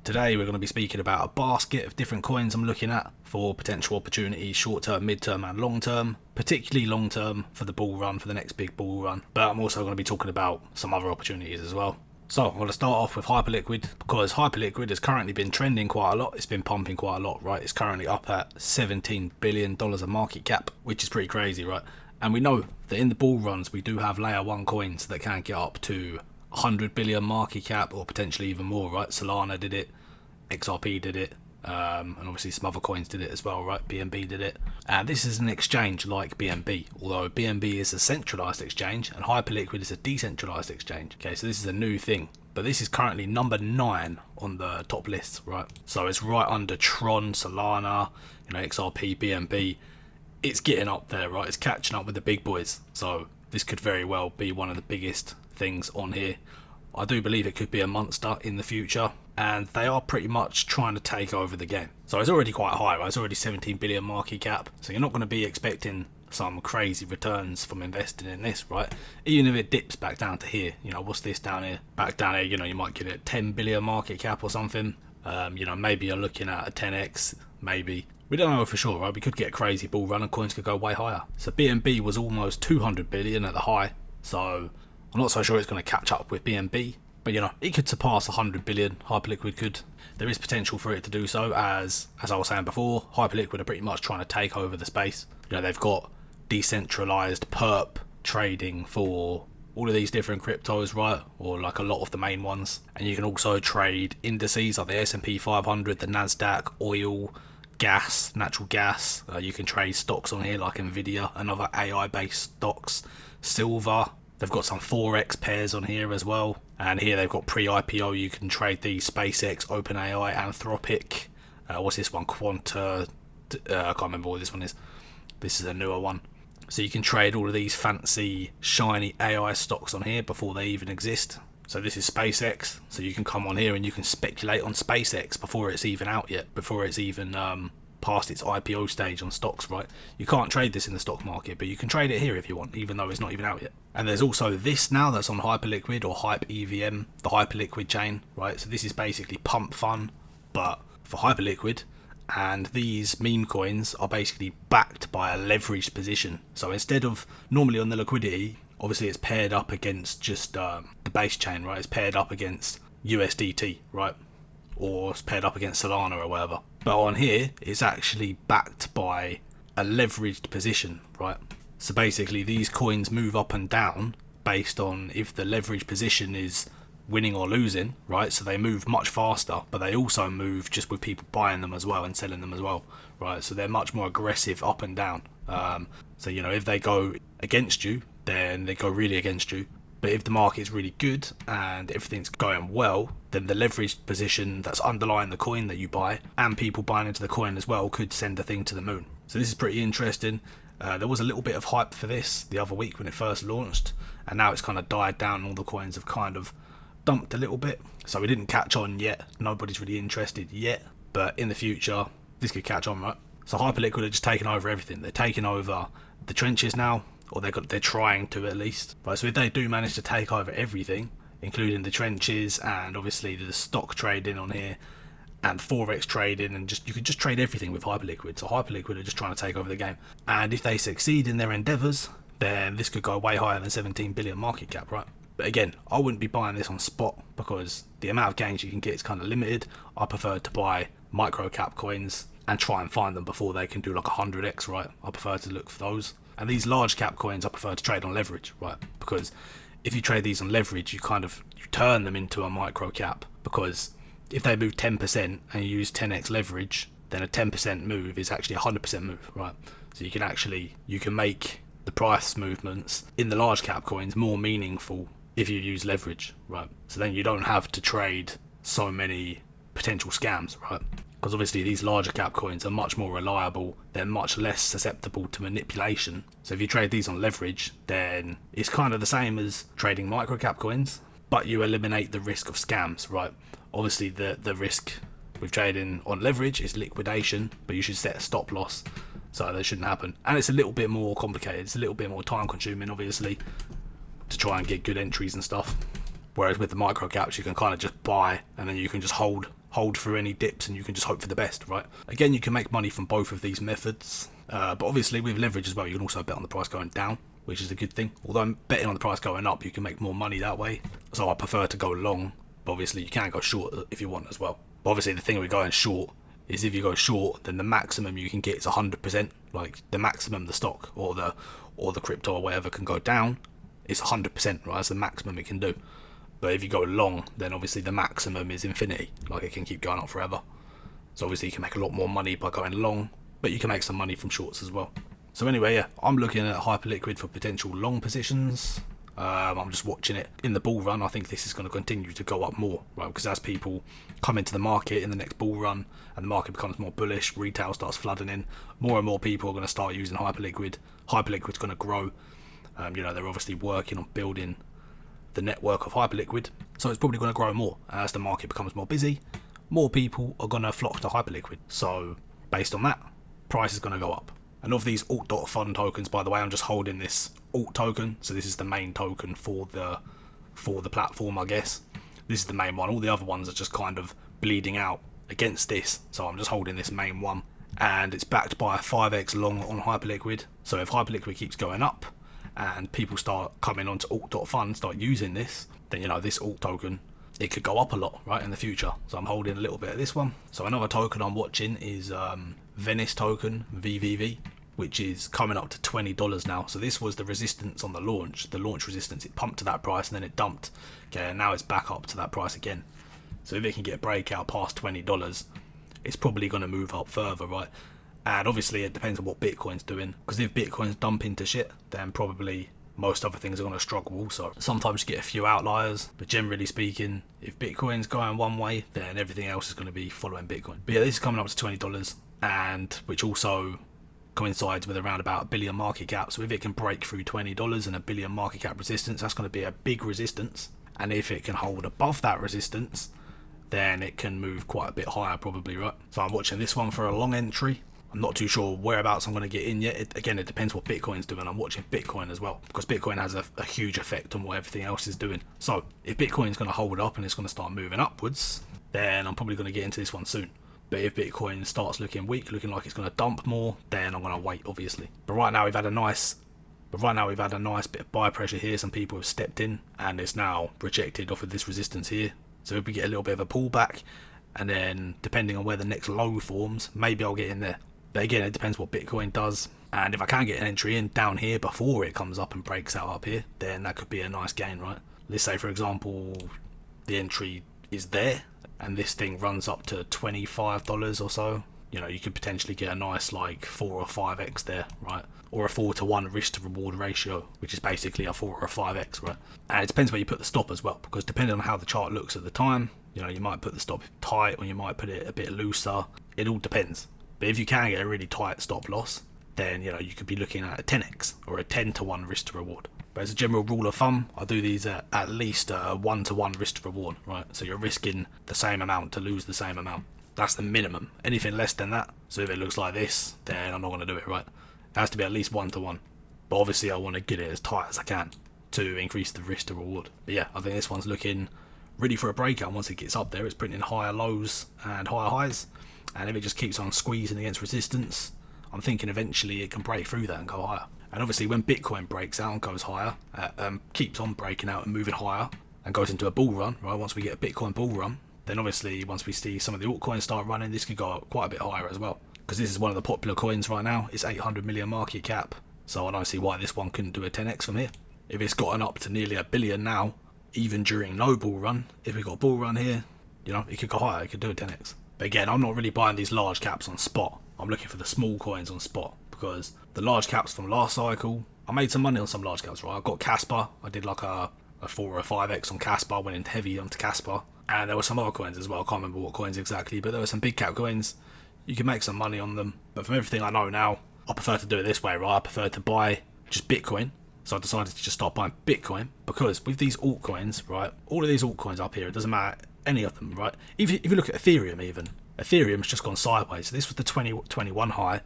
Today we're going to be speaking about a basket of different coins I'm looking at for potential opportunities, short term, mid term and long term, particularly long term for the bull run, for the next big bull run, but I'm also going to be talking about some other opportunities as well. So I'm going to start off with Hyperliquid, because Hyperliquid has currently been trending quite a lot. It's been pumping quite a lot, right? It's currently up at $17 billion of market cap, which is pretty crazy, right? And we know that in the bull runs we do have layer 1 coins that can get up to 100 billion market cap, or potentially even more, right? Solana did it, XRP did it, and obviously some other coins did it as well, right? BNB did it. And this is an exchange like BNB, although BNB is a centralized exchange and Hyperliquid is a decentralized exchange. Okay, so this is a new thing, but this is currently number 9 on the top list, right? So it's right under Tron, Solana, XRP, BNB. It's getting up there, right? It's catching up with the big boys. So this could very well be one of the biggest things on here. I do believe it could be a monster in the future, and they are pretty much trying to take over the game. So it's already quite high, right? It's already 17 billion market cap, so you're not going to be expecting some crazy returns from investing in this, right? Even if it dips back down to here, what's this down here? Back down here, you might get it 10 billion market cap or something. Maybe you're looking at a 10x, maybe. We don't know for sure, right? We could get a crazy bull run and coins could go way higher. So BNB was almost 200 billion at the high, so I'm not so sure it's going to catch up with BNB, but it could surpass 100 billion. Hyperliquid could. There is potential for it to do so, as I was saying before. Hyperliquid are pretty much trying to take over the space. They've got decentralized perp trading for all of these different cryptos, right? Or like a lot of the main ones. And you can also trade indices like the S&P 500, the Nasdaq, oil, gas, natural gas. You can trade stocks on here like Nvidia and other AI based stocks, silver. They've got some Forex pairs on here as well, and here they've got pre-IPO. You can trade these SpaceX, OpenAI, Anthropic. What's this one? Quanta. I can't remember what this one is. This is a newer one. So you can trade all of these fancy, shiny AI stocks on here before they even exist. So this is SpaceX. So you can come on here and you can speculate on SpaceX before it's even out yet, before it's even past its IPO stage on stocks, right? You can't trade this in the stock market, but you can trade it here if you want, even though it's not even out yet. And there's also this now that's on Hyperliquid, or Hype EVM, the Hyperliquid chain, right? So this is basically pump fun, but for Hyperliquid. And these meme coins are basically backed by a leveraged position. So instead of normally on the liquidity, obviously it's paired up against just the base chain, right? It's paired up against USDT, right? Or it's paired up against Solana or whatever. But on here, it's actually backed by a leveraged position, right? So basically these coins move up and down based on if the leverage position is winning or losing, right? So they move much faster, but they also move just with people buying them as well and selling them as well, right? So they're much more aggressive up and down. So if they go against you, then they go really against you. But if the market's really good and everything's going well, then the leveraged position that's underlying the coin that you buy, and people buying into the coin as well, could send the thing to the moon. So this is pretty interesting. There was a little bit of hype for this the other week when it first launched, and now it's kind of died down. All the coins have kind of dumped a little bit, so we didn't catch on yet. Nobody's really interested yet, but in the future this could catch on, right? So Hyperliquid are just taking over everything. They're taking over the trenches now, or they're trying to at least, right? So if they do manage to take over everything, including the trenches and obviously the stock trading on here and Forex trading, and you could just trade everything with Hyperliquid. So Hyperliquid are just trying to take over the game, and if they succeed in their endeavours, then this could go way higher than 17 billion market cap, right? But again, I wouldn't be buying this on spot because the amount of gains you can get is kind of limited. I prefer to buy micro cap coins and try and find them before they can do like 100x, right? I prefer to look for those. And these large cap coins I prefer to trade on leverage, right? Because if you trade these on leverage, you turn them into a micro cap, because if they move 10% and you use 10x leverage, then a 10% move is actually a 100% move, right? So you can make the price movements in the large cap coins more meaningful if you use leverage, right? So then you don't have to trade so many potential scams, right? Because obviously these larger cap coins are much more reliable, they're much less susceptible to manipulation. So if you trade these on leverage, then it's kind of the same as trading micro cap coins, but you eliminate the risk of scams, right? Obviously the risk with trading on leverage is liquidation, but you should set a stop loss so that shouldn't happen. And it's a little bit more complicated, it's a little bit more time consuming obviously to try and get good entries and stuff. Whereas with the micro caps, you can kind of just buy and then you can just hold through any dips and you can just hope for the best, right? Again, you can make money from both of these methods, but obviously with leverage as well, you can also bet on the price going down, which is a good thing. Although I'm betting on the price going up, you can make more money that way. So I prefer to go long, but obviously you can go short if you want as well. But obviously the thing with going short is if you go short, then the maximum you can get is 100%. Like the maximum the stock or the crypto or whatever can go down is 100%, right? That's the maximum it can do. But if you go long, then obviously the maximum is infinity. Like it can keep going up forever. So obviously you can make a lot more money by going long, but you can make some money from shorts as well. So anyway, yeah, I'm looking at Hyperliquid for potential long positions. I'm just watching it in the bull run. I think this is going to continue to go up more, right? Because as people come into the market in the next bull run and the market becomes more bullish, retail starts flooding in, more and more people are going to start using Hyperliquid. Hyperliquid's going to grow. They're obviously working on building the network of Hyperliquid, so it's probably going to grow more. As the market becomes more busy, more people are going to flock to Hyperliquid. So based on that, price is going to go up. And of these alt.fund tokens, by the way, I'm just holding this alt token, so this is the main token for the platform, I guess. This is the main one. All the other ones are just kind of bleeding out against this, so I'm just holding this main one, and it's backed by a 5x long on Hyperliquid. So if Hyperliquid keeps going up and people start coming onto alt.fund, start using this, then this alt token, it could go up a lot, right, in the future. So I'm holding a little bit of this one. So another token I'm watching is VENICE token, VVV, which is coming up to $20 now. So this was the resistance on the launch resistance. It pumped to that price and then it dumped. Okay, and now it's back up to that price again. So if it can get a breakout past $20, it's probably going to move up further, right? And obviously it depends on what Bitcoin's doing, because if Bitcoin's dumping to shit, then probably most other things are going to struggle also. Sometimes you get a few outliers, but generally speaking, if Bitcoin's going one way, then everything else is going to be following Bitcoin. But yeah, this is coming up to $20, and which also coincides with around about $1 billion market cap. So if it can break through $20 and $1 billion market cap resistance, that's going to be a big resistance. And if it can hold above that resistance, then it can move quite a bit higher probably, right? So I'm watching this one for a long entry. I'm not too sure whereabouts I'm going to get in yet. It depends what Bitcoin's doing. I'm watching Bitcoin as well, because Bitcoin has a huge effect on what everything else is doing. So if Bitcoin's going to hold up and it's going to start moving upwards, then I'm probably going to get into this one soon. But if Bitcoin starts looking weak, looking like it's going to dump more, then I'm going to wait, obviously. But right now we've had a nice bit of buy pressure here. Some people have stepped in and it's now rejected off of this resistance here. So if we get a little bit of a pullback, and then depending on where the next low forms, maybe I'll get in there. But again, it depends what Bitcoin does. And if I can get an entry in down here before it comes up and breaks out up here, then that could be a nice gain, right? Let's say, for example, the entry is there and this thing runs up to $25 or so. You could potentially get a nice like 4 or 5x there, right? Or a 4-to-1 risk to reward ratio, which is basically a 4 or a 5x, right? And it depends where you put the stop as well, because depending on how the chart looks at the time, you might put the stop tight or you might put it a bit looser. It all depends. But if you can get a really tight stop loss, then you could be looking at a 10x or a 10-to-1 risk to reward. But as a general rule of thumb, I do these at least a 1-to-1 risk to reward, right? So you're risking the same amount to lose the same amount. That's the minimum. Anything less than that, so if it looks like this, then I'm not going to do it, right? It has to be at least 1-to-1. But obviously I want to get it as tight as I can to increase the risk to reward. But yeah, I think this one's looking ready for a breakout. Once it gets up there, it's printing higher lows and higher highs. And if it just keeps on squeezing against resistance, I'm thinking eventually it can break through that and go higher. And obviously when Bitcoin breaks out and goes higher, keeps on breaking out and moving higher and goes into a bull run, right? Once we get a Bitcoin bull run, then obviously once we see some of the altcoins start running, this could go up quite a bit higher as well. Because this is one of the popular coins right now. It's 800 million market cap. So I don't see why this one couldn't do a 10x from here. If it's gotten up to nearly $1 billion now, even during no bull run, if we got a bull run here, it could go higher, it could do a 10x. But again, I'm not really buying these large caps on spot. I'm looking for the small coins on spot, because the large caps from last cycle, I made some money on some large caps, right? I got Casper. I did like a 4 or a 5x on Casper, went in heavy onto Casper. And there were some other coins as well. I can't remember what coins exactly, but there were some big cap coins. You can make some money on them. But from everything I know now, I prefer to do it this way, right? I prefer to buy just Bitcoin. So I decided to just start buying Bitcoin, because with these altcoins, right? All of these altcoins up here, it doesn't matter any of them, right? If you look at Ethereum even, Ethereum's just gone sideways. So this was the 2021 high,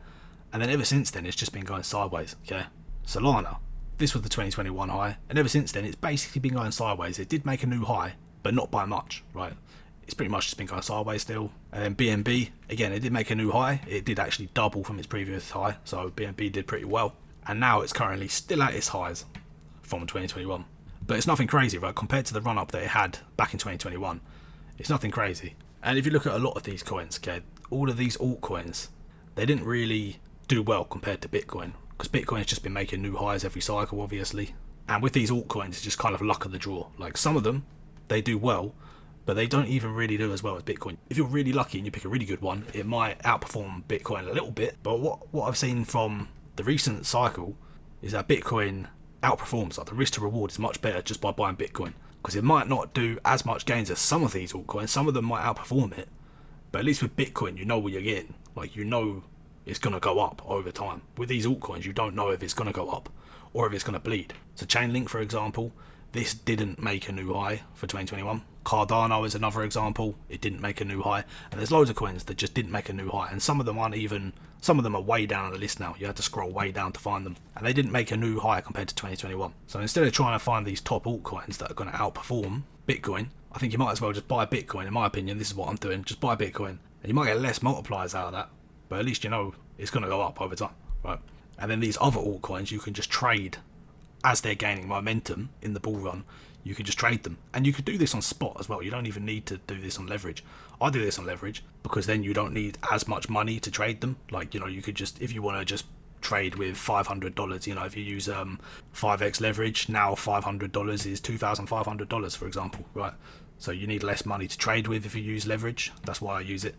and then ever since then it's just been going sideways, okay? Solana, This was the 2021 high, and ever since then it's basically been going sideways. It did make a new high, but not by much, right? It's pretty much just been going sideways still. And then BNB, again, it did make a new high. It did actually double from its previous high, so BNB did pretty well. And now it's currently still at its highs from 2021. But it's nothing crazy, right? Compared to the run-up that it had back in 2021, it's nothing crazy. And if you look at a lot of these coins, okay, all of these altcoins, they didn't really do well compared to Bitcoin, because Bitcoin's just been making new highs every cycle, obviously. And with these altcoins, it's just kind of luck of the draw. Like, some of them, they do well, but they don't even really do as well as Bitcoin. If you're really lucky and you pick a really good one, it might outperform Bitcoin a little bit. But what I've seen from the recent cycle is that Bitcoin outperforms. Like, the risk to reward is much better just by buying Bitcoin, because it might not do as much gains as some of these altcoins. Some of them might outperform it, but at least with Bitcoin, you know what you're getting. Like, you know it's going to go up over time. With these altcoins, you don't know if it's going to go up or if it's going to bleed. So Chainlink, for example, this didn't make a new high for 2021. Cardano is another example. It didn't make a new high. And there's loads of coins that just didn't make a new high. And some of them aren't even, some of them are way down on the list now. You have to scroll way down to find them. And they didn't make a new high compared to 2021. So instead of trying to find these top altcoins that are going to outperform Bitcoin, I think you might as well just buy Bitcoin. In my opinion, this is what I'm doing. Just buy Bitcoin. And you might get less multipliers out of that, but at least you know it's going to go up over time, right? And then these other altcoins, you can just trade as they're gaining momentum in the bull run. You can just trade them, and you could do this on spot as well. You don't even need to do this on leverage. I do this on leverage because then you don't need as much money to trade them. Like, you know, you could just, if you want to just trade with $500, you know, if you use 5x leverage, now $500 is $2,500, for example, right? So you need less money to trade with if you use leverage. That's why I use it.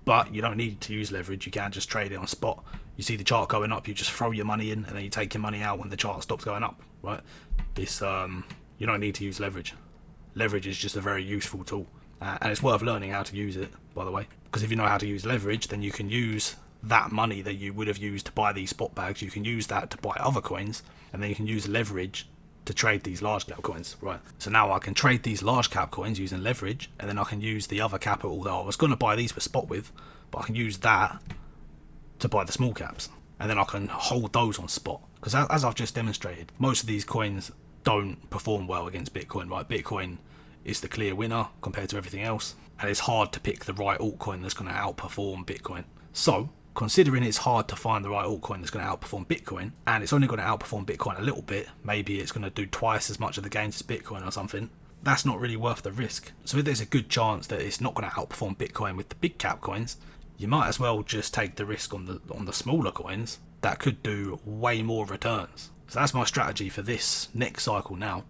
But you don't need to use leverage. You can just trade it on spot. You see the chart going up, you just throw your money in, and then you take your money out when the chart stops going up, right? This you don't need to use leverage. Leverage is just a very useful tool, and it's worth learning how to use it, by the way. Because if you know how to use leverage, then you can use that money that you would have used to buy these spot bags. You can use that to buy other coins, and then you can use leverage to trade these large cap coins, right? So now I can trade these large cap coins using leverage, and then I can use the other capital that I was going to buy these with spot with, but I can use that to buy the small caps, and then I can hold those on spot. Because as I've just demonstrated, most of these coins don't perform well against Bitcoin, right? Bitcoin is the clear winner compared to everything else, and it's hard to pick the right altcoin that's going to outperform Bitcoin. So considering it's hard to find the right altcoin that's going to outperform Bitcoin, and it's only going to outperform Bitcoin a little bit, maybe it's going to do twice as much of the gains as Bitcoin or something, that's not really worth the risk. So if there's a good chance that it's not going to outperform Bitcoin with the big cap coins, you might as well just take the risk on the smaller coins that could do way more returns. So that's my strategy for this next cycle now.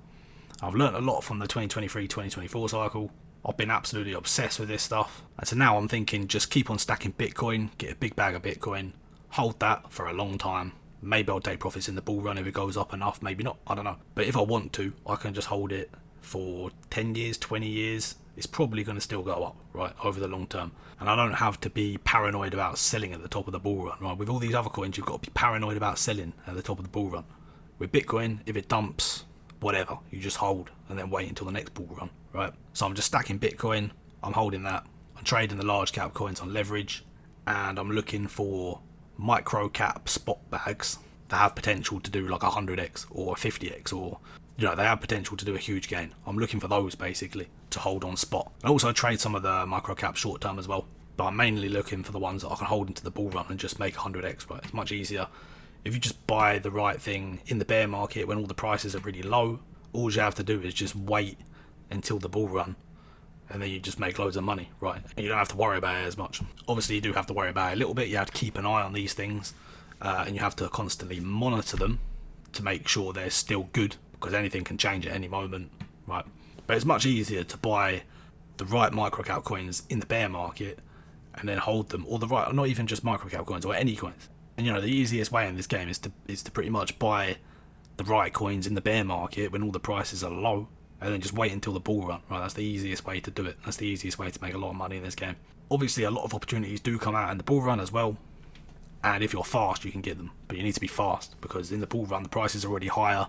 I've learned a lot from the 2023-2024 cycle. I've been absolutely obsessed with this stuff. And so now I'm thinking just keep on stacking Bitcoin, get a big bag of Bitcoin, hold that for a long time. Maybe I'll take profits in the bull run if it goes up enough, maybe not, I don't know. But if I want to, I can just hold it for 10 years, 20 years. It's probably going to still go up, right, over the long term. And I don't have to be paranoid about selling at the top of the bull run, right? With all these other coins, you've got to be paranoid about selling at the top of the bull run. With Bitcoin, if it dumps, whatever, you just hold and then wait until the next bull run, right? So I'm just stacking Bitcoin, I'm holding that, I'm trading the large cap coins on leverage, and I'm looking for micro cap spot bags that have potential to do like 100x or 50x, or, you know, they have potential to do a huge gain. I'm looking for those basically to hold on spot. I also trade some of the micro cap short term as well, but I'm mainly looking for the ones that I can hold into the bull run and just make 100x, right? It's much easier. If you just buy the right thing in the bear market when all the prices are really low, all you have to do is just wait until the bull run, and then you just make loads of money, right? And you don't have to worry about it as much. Obviously, you do have to worry about it a little bit. You have to keep an eye on these things, and you have to constantly monitor them to make sure they're still good, because anything can change at any moment, right? But it's much easier to buy the right microcap coins in the bear market and then hold them, or the right, not even just microcap coins or any coins. And, you know, the easiest way in this game is to pretty much buy the right coins in the bear market when all the prices are low, and then just wait until the bull run, right? That's the easiest way to do it. That's the easiest way to make a lot of money in this game. Obviously, a lot of opportunities do come out in the bull run as well, and if you're fast, you can get them. But you need to be fast, because in the bull run, the prices are already higher,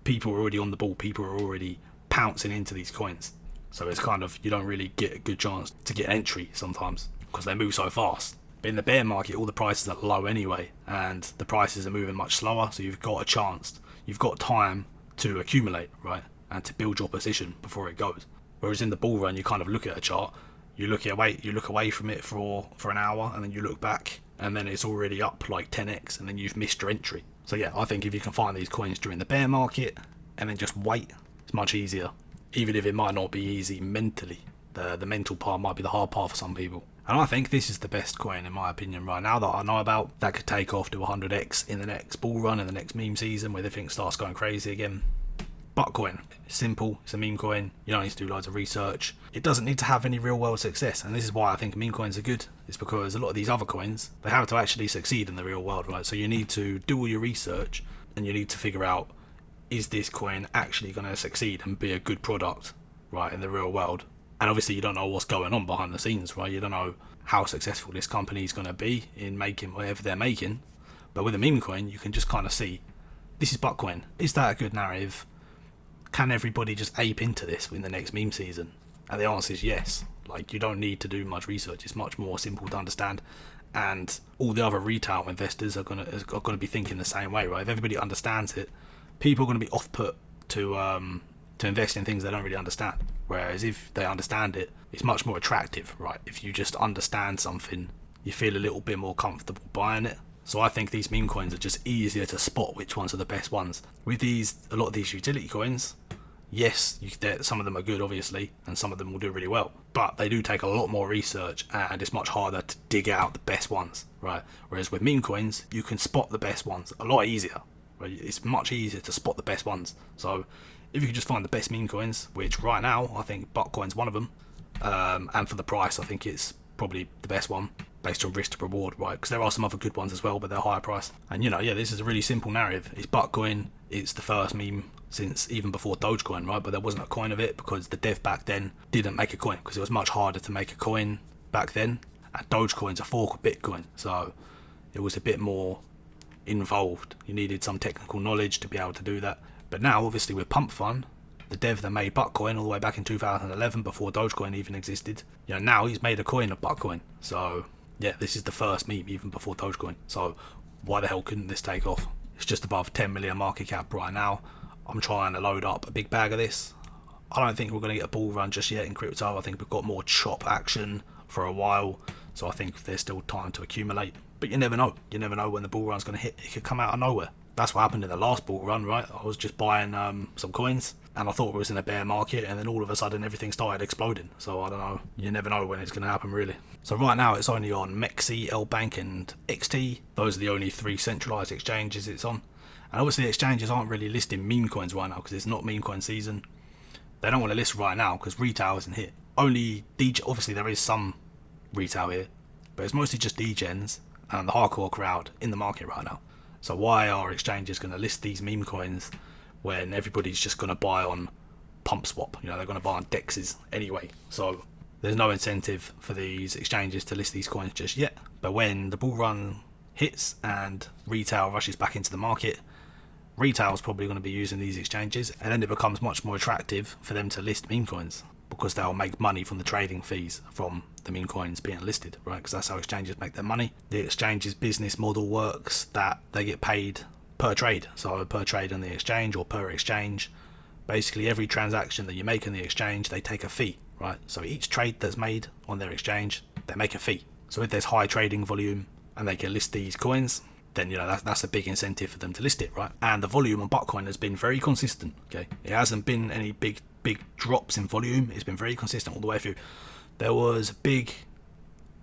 people are already on the ball, people are already pouncing into these coins. So it's kind of, you don't really get a good chance to get entry sometimes, because they move so fast. But in the bear market, all the prices are low anyway, and the prices are moving much slower, so you've got a chance, you've got time to accumulate, right, and to build your position before it goes. Whereas in the bull run, you kind of look at a chart, you look away from it for an hour, and then you look back, and then it's already up like 10x, and then you've missed your entry. So yeah, I think if you can find these coins during the bear market and then just wait, it's much easier, even if it might not be easy mentally. The mental part might be the hard part for some people. And I think this is the best coin in my opinion right now that I know about, that could take off to 100x in the next bull run, in the next meme season where everything starts going crazy again. BUTTCOIN. It's simple, it's a meme coin, you don't need to do loads of research. It doesn't need to have any real world success, and this is why I think meme coins are good. It's because a lot of these other coins, they have to actually succeed in the real world, right? So you need to do all your research, and you need to figure out, is this coin actually going to succeed and be a good product, right, in the real world? And obviously you don't know what's going on behind the scenes, right? You don't know how successful this company is going to be in making whatever they're making. But with a meme coin, you can just kind of see, this is BUTTCOIN. Is that a good narrative? Can everybody just ape into this in the next meme season? And the answer is yes. Like, you don't need to do much research. It's much more simple to understand. And all the other retail investors are gonna be thinking the same way, right? If everybody understands it, people are going to be off-put to invest in things they don't really understand. Whereas if they understand it, it's much more attractive, right? If you just understand something, you feel a little bit more comfortable buying it. So I think these meme coins are just easier to spot which ones are the best ones. With a lot of these utility coins, yes, some of them are good obviously, and some of them will do really well, but they do take a lot more research, and it's much harder to dig out the best ones, right? Whereas with meme coins, you can spot the best ones a lot easier, right? It's much easier to spot the best ones. So if you can just find the best meme coins, which right now I think BUTTCOIN's one of them, and for the price I think it's probably the best one based on risk to reward, right? Because there are some other good ones as well, but they're higher price. And this is a really simple narrative. It's BUTTCOIN, it's the first meme since even before Dogecoin, right? But there wasn't a coin of it because the dev back then didn't make a coin, because it was much harder to make a coin back then. And Dogecoin's a fork of Bitcoin, so it was a bit more involved. You needed some technical knowledge to be able to do that. But now, obviously, with Pump Fun, the dev that made BUTTCOIN all the way back in 2011, before Dogecoin even existed, now he's made a coin of BUTTCOIN. So yeah, this is the first meme even before Dogecoin. So why the hell couldn't this take off? It's just above 10 million market cap right now. I'm trying to load up a big bag of this. I don't think we're going to get a bull run just yet in crypto. I think we've got more chop action for a while, so I think there's still time to accumulate. But you never know. You never know when the bull run's going to hit. It could come out of nowhere. That's what happened in the last bull run, right? I was just buying some coins, and I thought we was in a bear market, and then all of a sudden everything started exploding. So I don't know. You never know when it's going to happen, really. So right now it's only on MEXC, LBank, and XT. Those are the only 3 centralized exchanges it's on. And obviously exchanges aren't really listing meme coins right now because it's not meme coin season. They don't want to list right now because retail isn't here. Only obviously there is some retail here, but it's mostly just degens and the hardcore crowd in the market right now. So why are exchanges going to list these meme coins when everybody's just going to buy on PumpSwap? They're going to buy on DEXs anyway. So there's no incentive for these exchanges to list these coins just yet. But when the bull run hits and retail rushes back into the market, retail's probably going to be using these exchanges, and then it becomes much more attractive for them to list meme coins because they'll make money from the trading fees from the meme coins being listed, right? Because that's how exchanges make their money. The exchange's business model works that they get paid per trade, so per trade on the exchange or per exchange. Basically every transaction that you make on the exchange, they take a fee, right? So each trade that's made on their exchange, they make a fee. So if there's high trading volume and they can list these coins, then that's a big incentive for them to list it, right? And the volume on BUTTCOIN has been very consistent. Okay, it hasn't been any big drops in volume. It's been very consistent all the way through. There was a big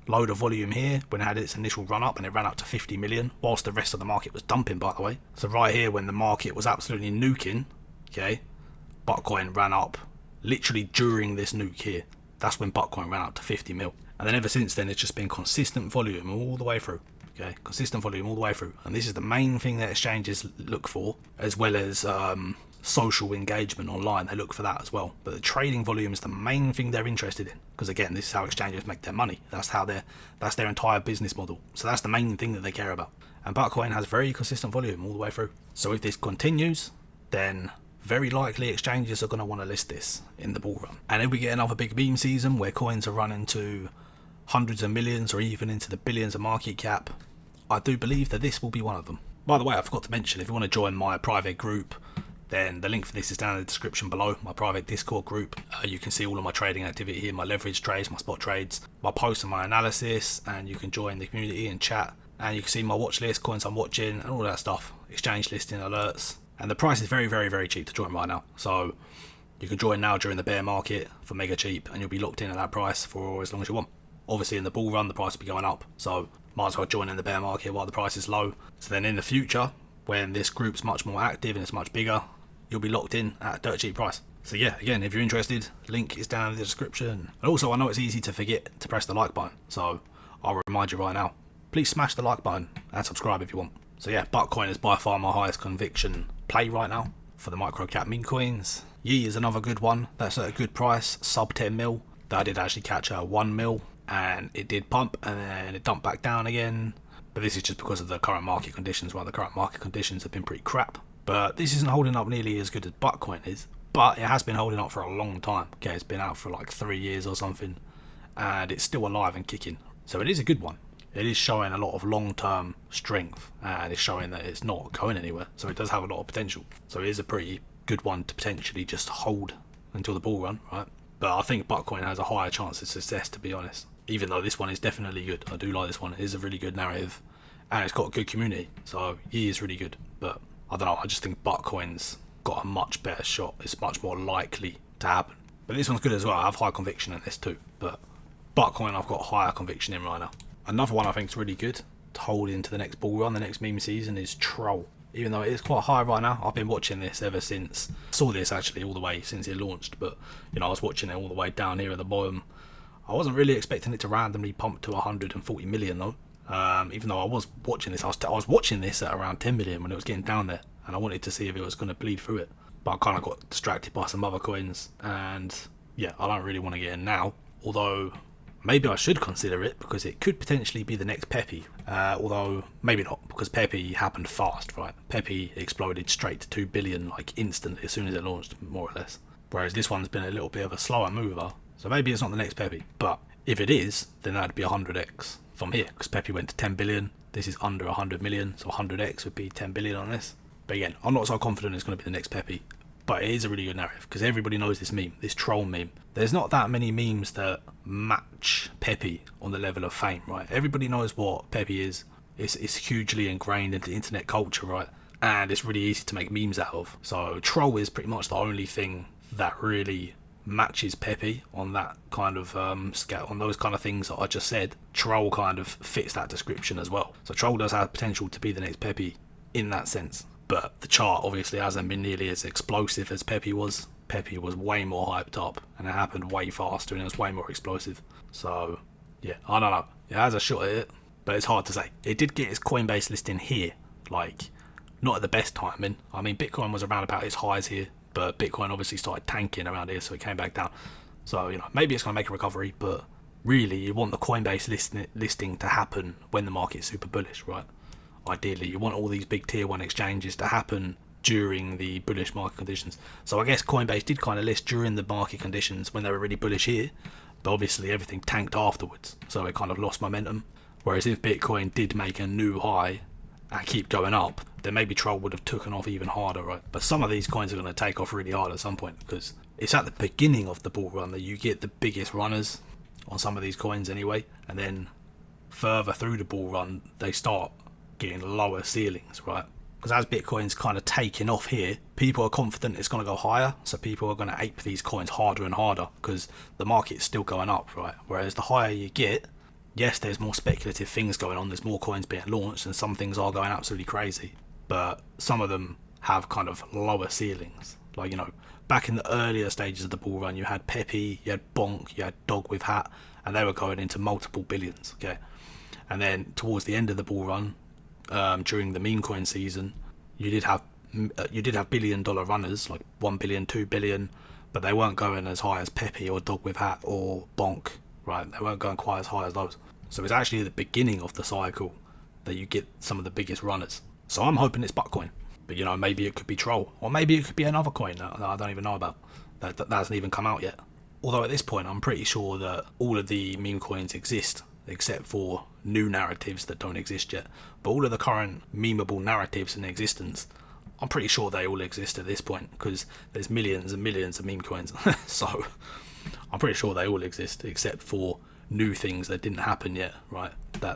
load of volume here when it had its initial run up, and it ran up to 50 million, whilst the rest of the market was dumping, by the way. So right here, when the market was absolutely nuking, okay, BUTTCOIN ran up literally during this nuke here. That's when BUTTCOIN ran up to 50 mil, and then ever since then it's just been consistent volume all the way through. Okay, consistent volume all the way through, and this is the main thing that exchanges look for, as well as social engagement online. They look for that as well, but the trading volume is the main thing they're interested in, because again, this is how exchanges make their money. That's their entire business model. So that's the main thing that they care about, and BUTTCOIN has very consistent volume all the way through. So if this continues, then very likely exchanges are going to want to list this in the bull run. And if we get another big meme season where coins are running to hundreds of millions or even into the billions of market cap, I do believe that this will be one of them. By the way, I forgot to mention, if you want to join my private group, then the link for this is down in the description below, my private Discord group. You can see all of my trading activity here, my leverage trades, my spot trades, my posts and my analysis, and you can join the community and chat. And you can see my watch list, coins I'm watching, and all that stuff, exchange listing alerts. And the price is very, very, very cheap to join right now. So you can join now during the bear market for mega cheap, and you'll be locked in at that price for as long as you want. Obviously in the bull run, the price will be going up, so might as well join in the bear market while the price is low. So then in the future, when this group's much more active and it's much bigger, you'll be locked in at a dirt cheap price. So yeah, again, if you're interested, link is down in the description. And also, I know it's easy to forget to press the like button, so I'll remind you right now. Please smash the like button and subscribe if you want. So yeah, BUTTCOIN is by far my highest conviction play right now for the micro cap meme coins. Yi is another good one. That's at a good price, sub 10 mil. That did actually catch a 1 mil, and it did pump and then it dumped back down again. But this is just because of the current market conditions. Well, the current market conditions have been pretty crap. But this isn't holding up nearly as good as BUTTCOIN is. But it has been holding up for a long time. Okay, it's been out for like 3 years or something, and it's still alive and kicking. So it is a good one. It is showing a lot of long-term strength, and it's showing that it's not going anywhere. So it does have a lot of potential. So it is a pretty good one to potentially just hold until the bull run, right? But I think BUTTCOIN has a higher chance of success, to be honest. Even though this one is definitely good. I do like this one. It is a really good narrative, and it's got a good community. So Yi is really good. But I don't know, I just think BUTTCOIN's got a much better shot. It's much more likely to happen. But this one's good as well. I have high conviction in this too. But BUTTCOIN I've got higher conviction in right now. Another one I think is really good to hold into the next bull run, the next meme season, is Troll. Even though it is quite high right now, I've been watching this ever since. I saw this actually all the way since it launched, but you know, I was watching it all the way down here at the bottom. I wasn't really expecting it to randomly pump to 140 million though. Even though I was watching this, I was watching this at around 10 million when it was getting down there, and I wanted to see if it was going to bleed through it. But I kind of got distracted by some other coins, and yeah, I don't really want to get in now. Although maybe I should consider it, because it could potentially be the next PEPE. Although maybe not, because PEPE happened fast, right? PEPE exploded straight to 2 billion like instantly as soon as it launched, more or less. Whereas this one's been a little bit of a slower mover. So maybe it's not the next PEPE. But if it is, then that'd be 100x from here, because PEPE went to 10 billion. This is under 100 million, so 100x would be 10 billion on this. But again, I'm not so confident it's going to be the next PEPE. But it is a really good narrative, because everybody knows this meme, this troll meme. There's not that many memes that match PEPE on the level of fame, right? Everybody knows what PEPE is. It's hugely ingrained into internet culture, right? And it's really easy to make memes out of. So troll is pretty much the only thing that really matches PEPE on that kind of scale, on those kind of things that I just said. Troll kind of fits that description as well. So troll does have potential to be the next PEPE in that sense. But the chart obviously hasn't been nearly as explosive as PEPE was. PEPE was way more hyped up, and it happened way faster, and it was way more explosive. So yeah, I don't know. It has a shot at it, but it's hard to say. It did get its Coinbase listing here, like not at the best timing. I mean, Bitcoin was around about its highs here, but Bitcoin obviously started tanking around here, so it came back down. So you know, maybe it's going to make a recovery, but really you want the Coinbase listing to happen when the market's super bullish, right? Ideally, you want all these big tier 1 exchanges to happen during the bullish market conditions. So I guess Coinbase did kind of list during the market conditions when they were really bullish here, but obviously everything tanked afterwards, so it kind of lost momentum. Whereas if Bitcoin did make a new high and keep going up, then maybe Troll would have taken off even harder, right? But some of these coins are going to take off really hard at some point, because it's at the beginning of the bull run that you get the biggest runners on some of these coins anyway, and then further through the bull run they start getting lower ceilings, right? Because as Bitcoin's kind of taking off here, people are confident it's going to go higher, so people are going to ape these coins harder and harder because the market's still going up, right? Whereas the higher you get, yes, there's more speculative things going on, there's more coins being launched, and some things are going absolutely crazy, but some of them have kind of lower ceilings. Like, you know, back in the earlier stages of the bull run, you had PEPE, you had Bonk, you had Dog with Hat, and they were going into multiple billions, okay? And then towards the end of the bull run, during the meme coin season, you did have $1 billion runners, like 1 billion, 2 billion, but they weren't going as high as PEPE or Dog with Hat or Bonk, right? They weren't going quite as high as those. So it's actually the beginning of the cycle that you get some of the biggest runners. So I'm hoping it's BUTTCOIN, but you know, maybe it could be Troll, or maybe it could be another coin that I don't even know about, that hasn't even come out yet. Although at this point I'm pretty sure that all of the meme coins exist, except for new narratives that don't exist yet. But all of the current memeable narratives in existence, I'm pretty sure they all exist at this point, because there's millions and millions of meme coins. So I'm pretty sure they all exist, except for new things that didn't happen yet, right?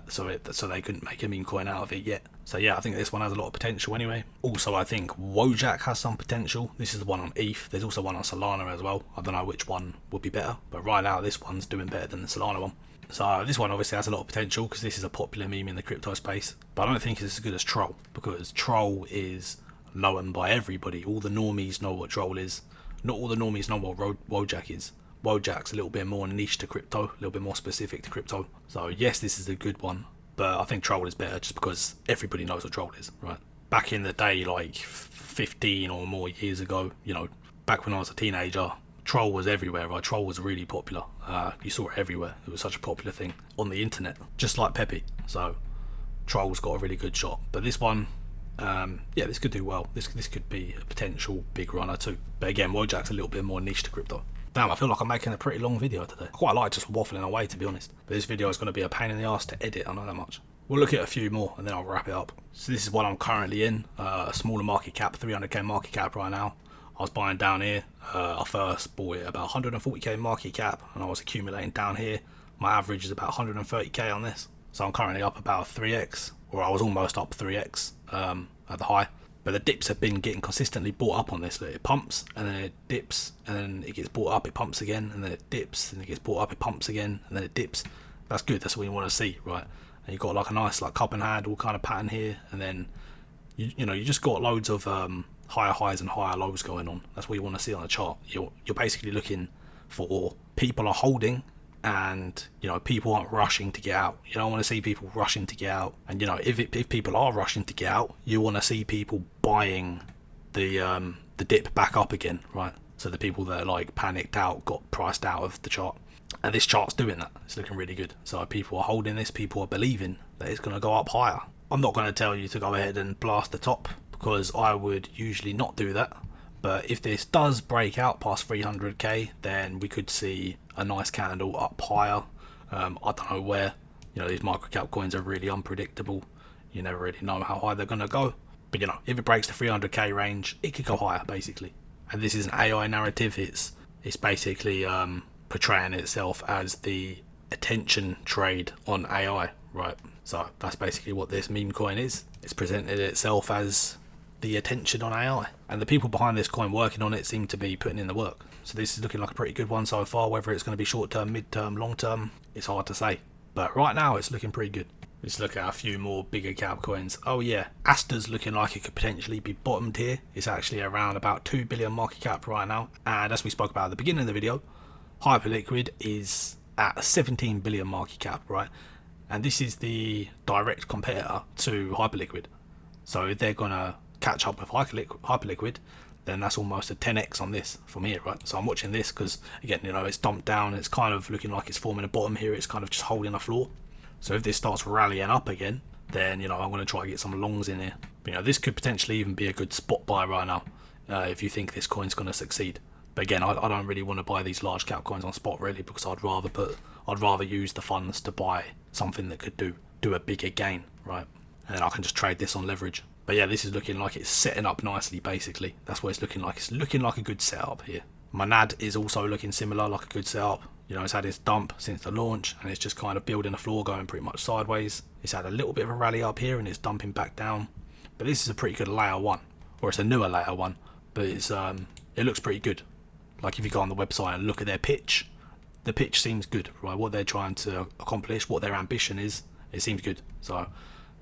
So they couldn't make a meme coin out of it yet. So yeah, I think this one has a lot of potential anyway. Also, I think Wojak has some potential. This is the one on ETH. There's also one on Solana as well. I don't know which one would be better, but right now this one's doing better than the Solana one. So this one obviously has a lot of potential because this is a popular meme in the crypto space. But I don't think it's as good as Troll, because Troll is known by everybody. All the normies know what Troll is. Not all the normies know what Wojak is. Wojak's a little bit more niche to crypto, a little bit more specific to crypto. So yes, this is a good one, but I think Troll is better just because everybody knows what Troll is, right? Back in the day, like 15 or more years ago, you know, back when I was a teenager, Troll was everywhere, right? Troll was really popular. You saw it everywhere. It was such a popular thing on the internet, just like PEPE. So Troll's got a really good shot. But this one, yeah, this could do well. This could be a potential big runner too. But again, Wojak's a little bit more niche to crypto. Damn, I feel like I'm making a pretty long video today. I quite like just waffling away, to be honest. But this video is going to be a pain in the ass to edit, I know that much. We'll look at a few more and then I'll wrap it up. So this is what I'm currently in. A smaller market cap, 300k market cap right now. I was buying down here. I first bought it about 140k market cap and I was accumulating down here. My average is about 130k on this. So I'm currently up about 3x, or I was almost up 3x at the high. But the dips have been getting consistently bought up on this. It pumps and then it dips and then it gets bought up, it pumps again, and then it dips and it gets bought up, it pumps again, and then it dips. That's good. That's what you want to see, right? And you've got like a nice like cup and handle kind of pattern here, and then you know you just got loads of higher highs and higher lows going on. That's what you want to see on the chart. You're basically looking for people are holding, and you know people aren't rushing to get out. You don't want to see people rushing to get out. And you know if people are rushing to get out, you want to see people buying the dip back up again, right? So the people that are like panicked out got priced out of the chart, and this chart's doing that. It's looking really good. So people are holding this, people are believing that it's going to go up higher. I'm not going to tell you to go ahead and blast the top, because I would usually not do that. But if this does break out past 300k, then we could see a nice candle up higher. I don't know where. You know, these microcap coins are really unpredictable. You never really know how high they're going to go. But you know, if it breaks the 300k range, it could go higher basically. And this is an AI narrative. It's basically portraying itself as the attention trade on AI, right? So that's basically what this meme coin is. It's presented itself as the attention on AI, and the people behind this coin working on it seem to be putting in the work. So this is looking like a pretty good one so far. Whether it's going to be short term, mid term, long term, it's hard to say, but right now it's looking pretty good. Let's look at a few more bigger cap coins. Oh yeah, ASTER's looking like it could potentially be bottomed here. It's actually around about 2 billion market cap right now, and as we spoke about at the beginning of the video, Hyperliquid is at 17 billion market cap, right? And this is the direct competitor to Hyperliquid. So if they're gonna catch up with Hyperliquid, then that's almost a 10x on this from here, right? So I'm watching this because again, you know, it's dumped down, it's kind of looking like it's forming a bottom here, it's kind of just holding a floor. So if this starts rallying up again, then you know I'm going to try to get some longs in here. But, you know, this could potentially even be a good spot buy right now if you think this coin's going to succeed. But again, I don't really want to buy these large cap coins on spot really, because I'd rather use the funds to buy something that could do a bigger gain, right? And then I can just trade this on leverage. But yeah, this is looking like it's setting up nicely basically. That's what it's looking like. It's looking like a good setup here. Monad is also looking similar, like a good setup. You know, it's had its dump since the launch and it's just kind of building a floor, going pretty much sideways. It's had a little bit of a rally up here and it's dumping back down. But this is a pretty good layer one, or it's a newer layer one, but it's it looks pretty good. Like if you go on the website and look at their pitch, the pitch seems good, right? What they're trying to accomplish, what their ambition is, it seems good. So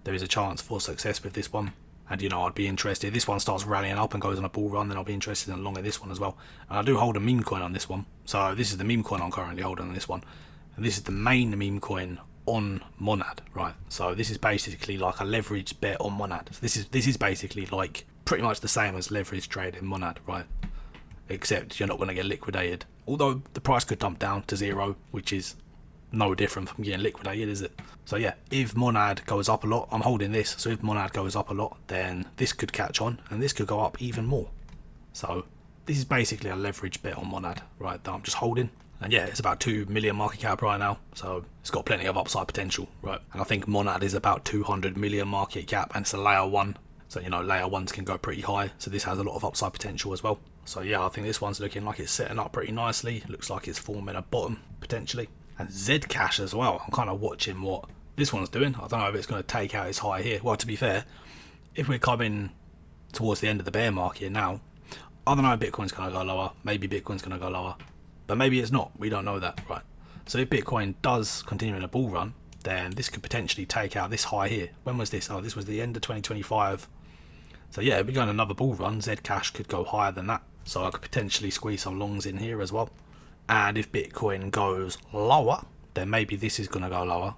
there is a chance for success with this one. And you know, I'd be interested, if this one starts rallying up and goes on a bull run, then I'll be interested in long at this one as well. And I do hold a meme coin on this one. So this is the meme coin I'm currently holding on this one. And this is the main meme coin on Monad, right? So this is basically like a leveraged bet on Monad. So this is basically like pretty much the same as leverage trade in Monad, right? Except you're not going to get liquidated. Although the price could dump down to 0, which is no different from getting liquidated, is it? So yeah, if Monad goes up a lot, I'm holding this, so if Monad goes up a lot, then this could catch on and this could go up even more. So this is basically a leverage bet on Monad, right, that I'm just holding. And yeah, it's about 2 million market cap right now, so it's got plenty of upside potential, right? And I think Monad is about 200 million market cap, and it's a layer 1. So, you know, layer 1s can go pretty high, so this has a lot of upside potential as well. So yeah, I think this one's looking like it's setting up pretty nicely. It looks like it's forming a bottom, potentially. And ZCASH as well. I'm kind of watching what this one's doing. I don't know if it's going to take out its high here. Well, to be fair, if we're coming towards the end of the bear market now, I don't know if Bitcoin's going to go lower. Maybe Bitcoin's going to go lower. But maybe it's not. We don't know that, right? So if Bitcoin does continue in a bull run, then this could potentially take out this high here. When was this? Oh, this was the end of 2025. So yeah, if we go on another bull run, ZCASH could go higher than that. So I could potentially squeeze some longs in here as well. And if Bitcoin goes lower, then maybe this is going to go lower.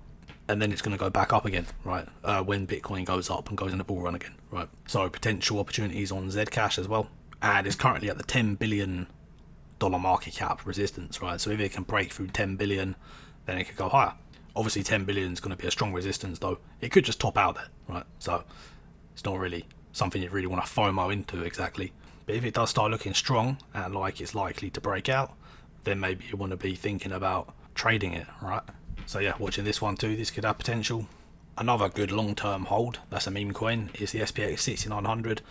And then it's going to go back up again, right? When Bitcoin goes up and goes in a bull run again, right? So potential opportunities on ZCASH as well. And it's currently at the $10 billion market cap resistance, right? So if it can break through 10 billion, then it could go higher. Obviously 10 billion is going to be a strong resistance though. It could just top out there, right? So it's not really something you really want to FOMO into exactly. But if it does start looking strong and like it's likely to break out, then maybe you want to be thinking about trading it, right? So yeah, watching this one too, this could have potential. Another good long-term hold, that's a meme coin, is the SPX 6900.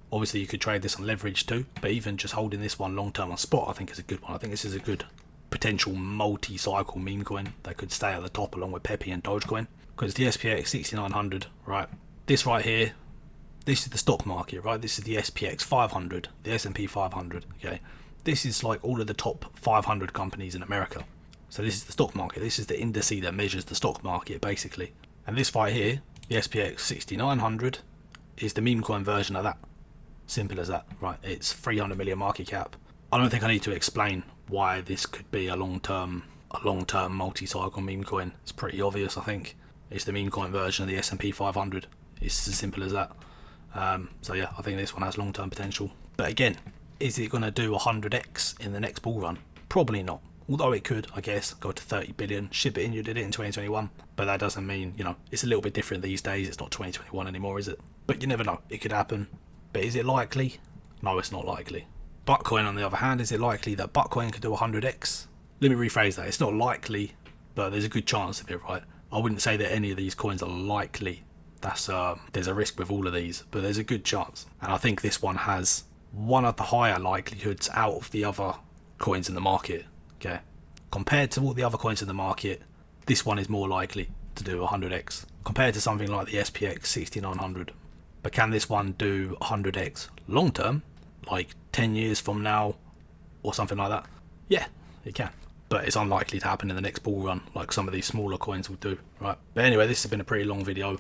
Obviously you could trade this on leverage too, but even just holding this one long-term on spot I think is a good one. I think this is a good potential multi-cycle meme coin that could stay at the top along with PEPE and Dogecoin. Because the SPX 6900, right, this right here, this is the stock market, right? This is the SPX 500, the S&P 500, okay? This is like all of the top 500 companies in America. So this is the stock market. This is the indice that measures the stock market, basically. And this right here, the SPX 6900, is the meme coin version of that. Simple as that, right? It's 300 million market cap. I don't think I need to explain why this could be a long-term multi-cycle meme coin. It's pretty obvious, I think. It's the meme coin version of the S&P 500. It's as simple as that. So yeah, I think this one has long-term potential. But again, is it going to do 100x in the next bull run? Probably not. Although it could, I guess, go to 30 billion. Ship it in, you did it in 2021. But that doesn't mean, you know, it's a little bit different these days. It's not 2021 anymore, is it? But you never know. It could happen. But is it likely? No, it's not likely. BUTTCOIN, on the other hand, is it likely that BUTTCOIN could do 100x? Let me rephrase that. It's not likely, but there's a good chance of it, right? I wouldn't say that any of these coins are likely. There's a risk with all of these, but there's a good chance. And I think this one has one of the higher likelihoods out of the other coins in the market. Okay, compared to all the other coins in the market, this one is more likely to do 100x compared to something like the SPX 6900. But can this one do 100x long term, like 10 years from now or something like that? Yeah, it can. But it's unlikely to happen in the next bull run like some of these smaller coins will do, right? But anyway, this has been a pretty long video.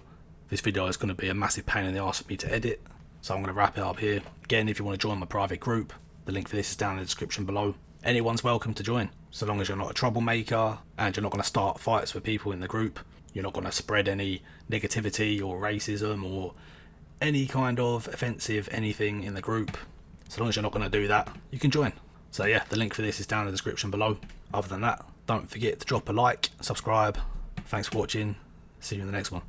This video is going to be a massive pain in the arse for me to edit, so I'm going to wrap it up here. Again, if you want to join my private group, the link for this is down in the description below. Anyone's welcome to join, so long as you're not a troublemaker and you're not going to start fights with people in the group. You're not going to spread any negativity or racism or any kind of offensive anything in the group. So long as you're not going to do that, you can join. So yeah, the link for this is down in the description below. Other than that, don't forget to drop a like, subscribe. Thanks for watching. See you in the next one.